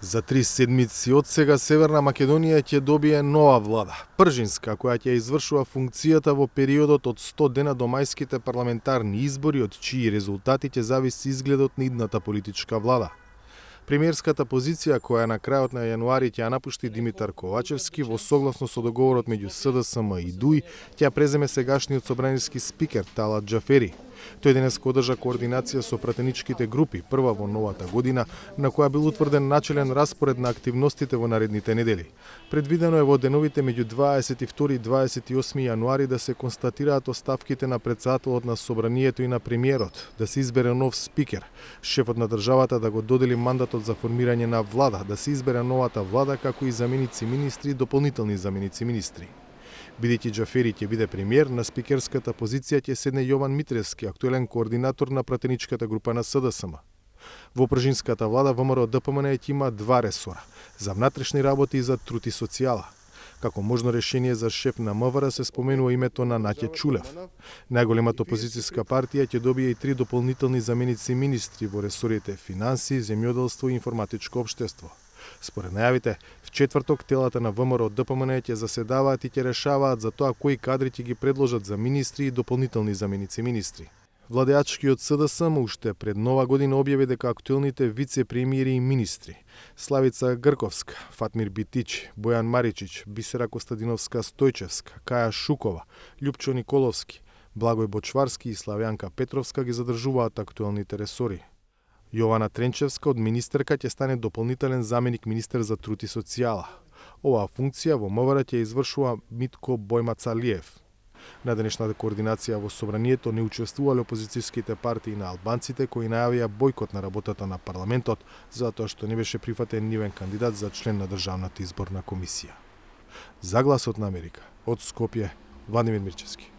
За 3 седмици од сега Северна Македонија ќе добие нова влада, пржинска, која ќе извршува функцијата во периодот од 100 дена до мајските парламентарни избори, од чии резултати ќе зависи изгледот на идната политичка влада. Премиерската позиција која на крајот на јануари ќе ја напушти Димитар Ковачевски во согласно со договорот меѓу СДСМ и ДУИ, ќе ја преземе сегашниот собраниски спикер Талат Џафери. Тој денеска одржа координација со пратеничките групи, прва во новата година, на која бил утврден начелен распоред на активностите во наредните недели. Предвидено е во деновите меѓу 22 и 28 јануари да се констатираат оставките на претседателот на собранието и на премиерот, да се избере нов спикер, шефот на државата да го додели мандатот за формирање на влада, да се избере новата влада, како и заменици министри и дополнителни заменици министри. Бидејќи Џафери ќе биде премиер, на спикерската позиција ќе седне Јован Митревски, актуелен координатор на пратеничката група на СДСМ. Во пржинската влада ВМРО ДПМН ќе има два ресора – за внатрешни работи и за труд и социјала. Како можно решение за шеф на МВР се споменува името на Наќе Чулев. Најголемата опозицијска партија ќе добие и 3 дополнителни заменици министри во ресорите финанси, земјоделство и информатичко општество. Според најавите, в четврток телата на ВМРО ДПМН ќе заседаваат и ќе решаваат за тоа кои кадри ќе ги предложат за министри и дополнителни заменици министри. Владеачкиот СДСМ уште пред нова година објави дека актуелните вице-премиери и министри Славица Грковска, Фатмир Битич, Бојан Маричич, Бисера Костадиновска Стојчевска, Каја Шукова, Љупчо Николовски, Благој Бочварски и Славјанка Петровска ги задржуваат актуелните ресори. Јована Тренчевска од министерка ќе стане дополнителен заменик министер за труд и социјала. Оваа функција во МВР ќе извршува Митко Бојмацалиев. На денешната координација во собранието не учествувале опозицијските партии на албанците кои најавија бојкот на работата на парламентот затоа што не беше прифатен нивен кандидат за член на Државната изборна комисија. За Гласот на Америка, од Скопје, Владимир Мирчевски.